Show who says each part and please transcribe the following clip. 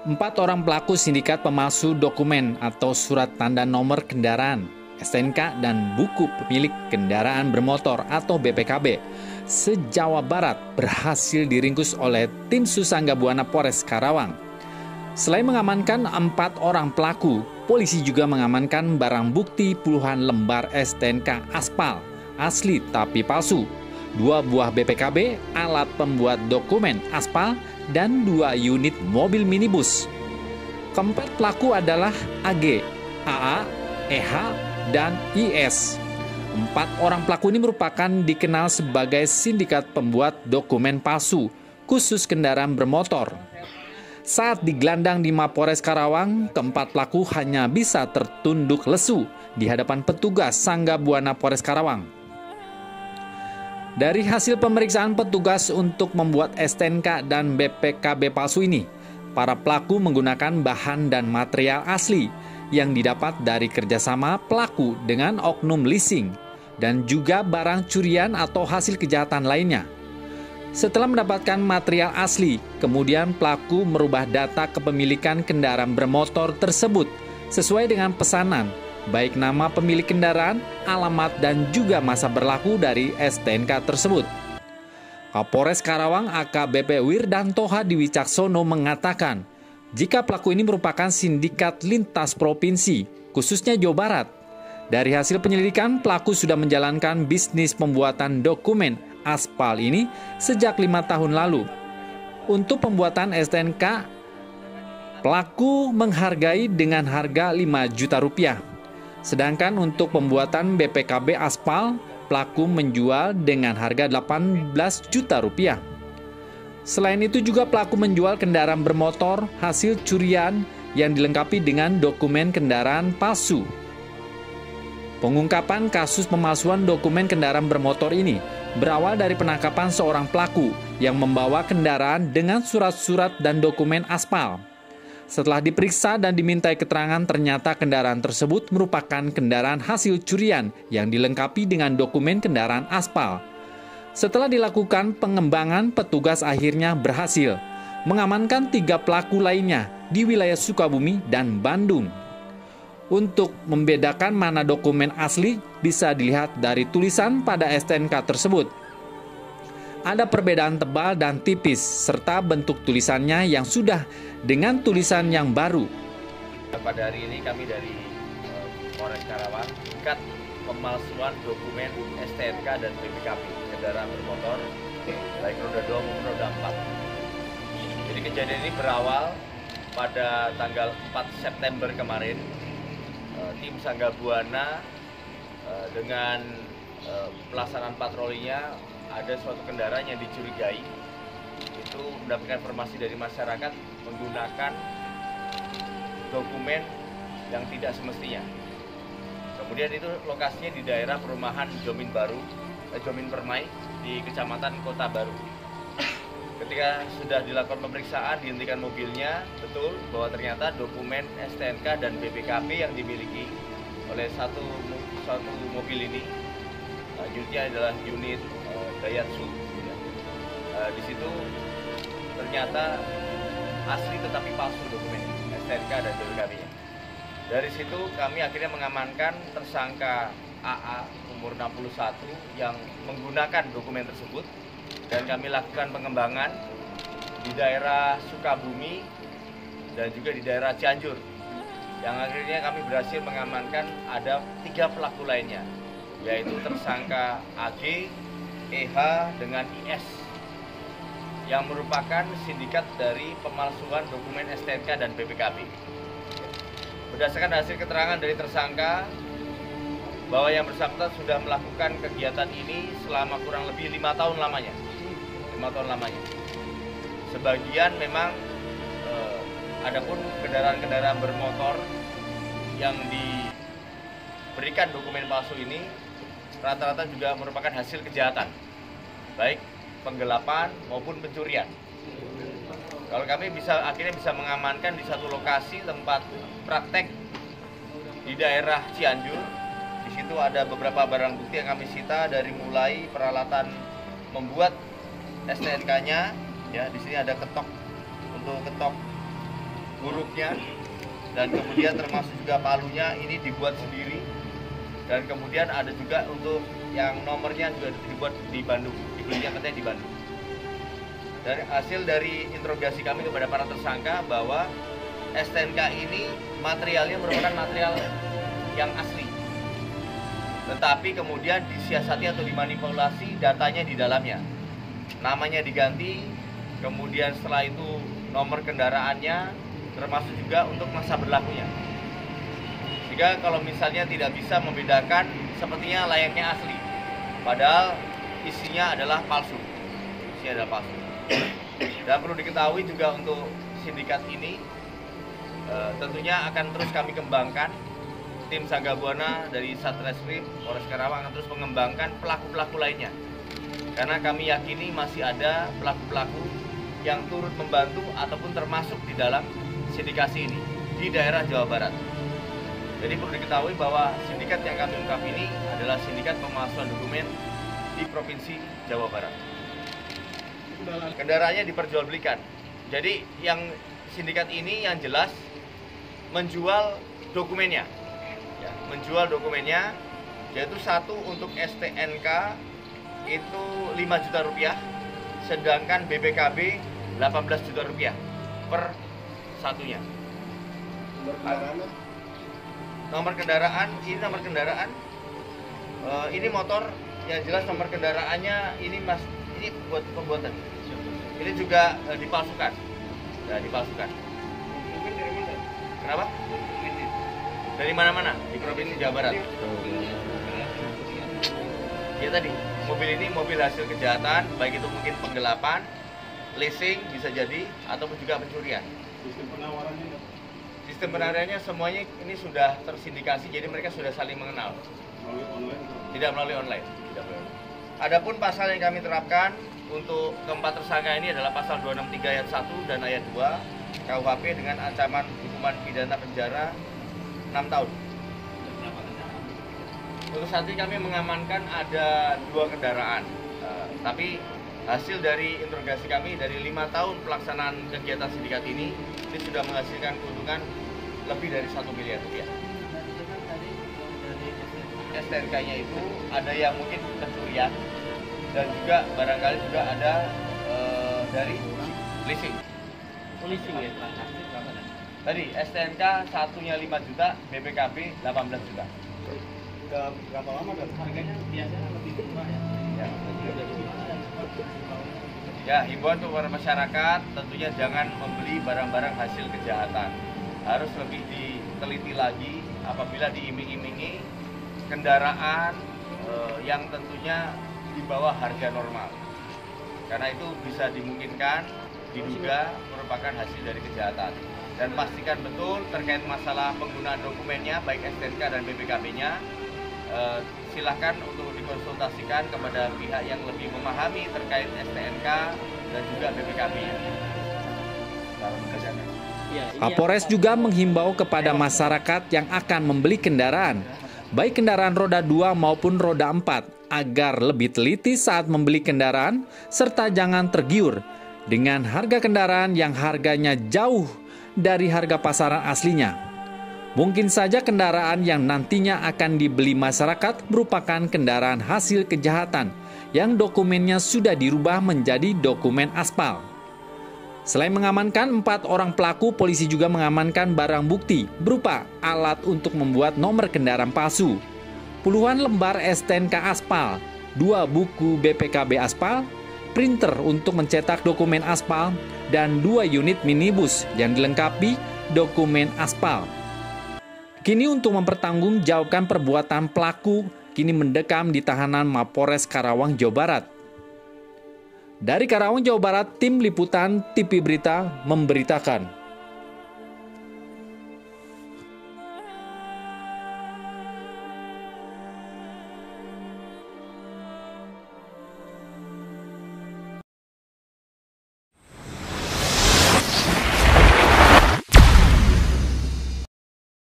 Speaker 1: 4 orang pelaku sindikat pemalsu dokumen atau surat tanda nomor kendaraan, STNK, dan buku pemilik kendaraan bermotor atau BPKB se-Jawa Barat berhasil diringkus oleh tim Susangga Buana Polres Karawang. Selain mengamankan 4 orang pelaku, polisi juga mengamankan barang bukti puluhan lembar STNK aspal asli tapi palsu, 2 buah BPKB, alat pembuat dokumen aspal, dan 2 unit mobil minibus. Keempat pelaku adalah AG, AA, EH, dan IS. 4 orang pelaku ini merupakan dikenal sebagai sindikat pembuat dokumen palsu, khusus kendaraan bermotor. Saat digelandang di Mapores Karawang, keempat pelaku hanya bisa tertunduk lesu di hadapan petugas Sangga Buana Polres Karawang. Dari hasil pemeriksaan petugas untuk membuat STNK dan BPKB palsu ini, para pelaku menggunakan bahan dan material asli yang didapat dari kerjasama pelaku dengan oknum leasing dan juga barang curian atau hasil kejahatan lainnya. Setelah mendapatkan material asli, kemudian pelaku merubah data kepemilikan kendaraan bermotor tersebut sesuai dengan pesanan, baik nama pemilik kendaraan, alamat, dan juga masa berlaku dari STNK tersebut. Kapolres Karawang AKBP Wirdanto Hadi Wicaksono mengatakan, jika pelaku ini merupakan sindikat lintas provinsi, khususnya Jawa Barat. Dari hasil penyelidikan, pelaku sudah menjalankan bisnis pembuatan dokumen aspal ini sejak 5 tahun lalu. Untuk pembuatan STNK, pelaku menghargai dengan harga 5 juta rupiah. Sedangkan untuk pembuatan BPKB aspal, pelaku menjual dengan harga 18 juta rupiah. Selain itu juga pelaku menjual kendaraan bermotor hasil curian yang dilengkapi dengan dokumen kendaraan palsu. Pengungkapan kasus pemalsuan dokumen kendaraan bermotor ini berawal dari penangkapan seorang pelaku yang membawa kendaraan dengan surat-surat dan dokumen aspal. Setelah diperiksa dan dimintai keterangan, ternyata kendaraan tersebut merupakan kendaraan hasil curian yang dilengkapi dengan dokumen kendaraan aspal. Setelah dilakukan pengembangan, petugas akhirnya berhasil mengamankan 3 pelaku lainnya di wilayah Sukabumi dan Bandung. Untuk membedakan mana dokumen asli bisa dilihat dari tulisan pada STNK tersebut. Ada perbedaan tebal dan tipis, serta bentuk tulisannya yang sudah dengan tulisan yang baru.
Speaker 2: Pada hari ini kami dari Polres Karawang tingkat pemalsuan dokumen STNK dan BPKB kendaraan bermotor baik roda 2 maupun roda 4. Jadi kejadian ini berawal pada tanggal 4 September kemarin. Tim Sangga Buana dengan pelaksanaan patrolinya ada suatu kendaraan yang dicurigai, itu mendapatkan informasi dari masyarakat menggunakan dokumen yang tidak semestinya. Kemudian itu lokasinya di daerah perumahan Jomin Permai di Kecamatan Kota Baru. Ketika sudah dilakukan pemeriksaan, dihentikan mobilnya, betul bahwa ternyata dokumen STNK dan BPKB yang dimiliki oleh satu mobil ini, unitnya adalah unit Daihatsu. Di situ ternyata asli tetapi palsu dokumen STNK dan BPKB-nya. Dari situ kami akhirnya mengamankan tersangka AA umur 61 yang menggunakan dokumen tersebut, dan kami lakukan pengembangan di daerah Sukabumi dan juga di daerah Cianjur, yang akhirnya kami berhasil mengamankan ada 3 pelaku lainnya, yaitu tersangka AG, EH, dengan IS yang merupakan sindikat dari pemalsuan dokumen STNK dan BPKB. Berdasarkan hasil keterangan dari tersangka bahwa yang bersangkutan sudah melakukan kegiatan ini selama kurang lebih 5 tahun lamanya. Sebagian memang adapun kendaraan-kendaraan bermotor yang diberikan dokumen palsu ini rata-rata juga merupakan hasil kejahatan, baik penggelapan maupun pencurian. Kalau kami akhirnya bisa mengamankan di satu lokasi tempat praktek di daerah Cianjur. Di situ ada beberapa barang bukti yang kami sita, dari mulai peralatan membuat STNK-nya, ya, di sini ada ketok untuk ketok hurufnya, dan kemudian termasuk juga palunya ini dibuat sendiri, dan kemudian ada juga untuk yang nomornya juga dibuat di Bandung, dibelinya katanya di Bandung. Dari hasil dari interogasi kami kepada para tersangka bahwa STNK ini materialnya merupakan material yang asli, tetapi kemudian disiasati atau dimanipulasi datanya di dalamnya, namanya diganti, kemudian setelah itu nomor kendaraannya, termasuk juga untuk masa berlakunya. Sehingga kalau misalnya tidak bisa membedakan, sepertinya layaknya asli, padahal isinya adalah palsu. Dan perlu diketahui juga untuk sindikat ini tentunya akan terus kami kembangkan. Tim Sagabwana dari Satreskrim Polres Karawang akan terus mengembangkan pelaku-pelaku lainnya, karena kami yakini masih ada pelaku-pelaku yang turut membantu ataupun termasuk di dalam sindikasi ini di daerah Jawa Barat. Jadi perlu diketahui bahwa sindikat yang kami ungkap ini adalah sindikat pemalsuan dokumen di Provinsi Jawa Barat. Kendaraannya diperjualbelikan. Jadi yang sindikat ini yang jelas menjual dokumennya, ya, menjual dokumennya, yaitu satu untuk STNK itu 5 juta rupiah, sedangkan BPKB 18 juta rupiah per satunya. Nomor kendaraan, ini motor yang jelas nomor kendaraannya ini buat pembuatan. Ini juga dipalsukan. Ya, dipalsukan. Kenapa? Dari mana-mana di Provinsi Jawa Barat. Ya tadi, mobil ini mobil hasil kejahatan, baik itu mungkin penggelapan, leasing bisa jadi, ataupun juga pencurian. Sistem penawarannya semuanya ini sudah tersindikasi, jadi mereka sudah saling mengenal. Tidak melalui online. Adapun pasal yang kami terapkan untuk keempat tersangka ini adalah pasal 263 ayat 1 dan ayat 2 KUHP dengan ancaman hukuman pidana penjara 6 tahun. Untuk saat ini kami mengamankan ada 2 kendaraan, tapi hasil dari interogasi kami dari 5 tahun pelaksanaan kegiatan sindikat ini sudah menghasilkan keuntungan lebih dari 1 miliar rupiah. STNK-nya itu ada yang mungkin pencurian dan juga barangkali juga ada dari leasing. Leasing ya? Tadi STNK satunya 5 juta, BPKB 18 juta.
Speaker 3: Udah berapa lama dan harganya biasanya lebih murah ya?
Speaker 2: Ya, himbauan untuk para masyarakat tentunya jangan membeli barang-barang hasil kejahatan. Harus lebih diteliti lagi apabila diiming-imingi kendaraan yang tentunya di bawah harga normal. Karena itu bisa dimungkinkan diduga merupakan hasil dari kejahatan. Dan pastikan betul terkait masalah penggunaan dokumennya baik STNK dan BPKB-nya. Silahkan untuk dikonsultasikan kepada pihak yang lebih memahami terkait STNK dan juga BPKB-nya.
Speaker 1: Kapolres juga menghimbau kepada masyarakat yang akan membeli kendaraan, baik kendaraan roda 2 maupun roda 4, agar lebih teliti saat membeli kendaraan, serta jangan tergiur dengan harga kendaraan yang harganya jauh dari harga pasaran aslinya. Mungkin saja kendaraan yang nantinya akan dibeli masyarakat merupakan kendaraan hasil kejahatan yang dokumennya sudah dirubah menjadi dokumen aspal. Selain mengamankan 4 orang pelaku, polisi juga mengamankan barang bukti berupa alat untuk membuat nomor kendaraan palsu, puluhan lembar STNK aspal, 2 buku BPKB aspal, printer untuk mencetak dokumen aspal, dan 2 unit minibus yang dilengkapi dokumen aspal. Kini untuk mempertanggungjawabkan perbuatan pelaku, kini mendekam di tahanan Mapores Karawang, Jawa Barat. Dari Karawang, Jawa Barat, tim liputan TV Berita memberitakan.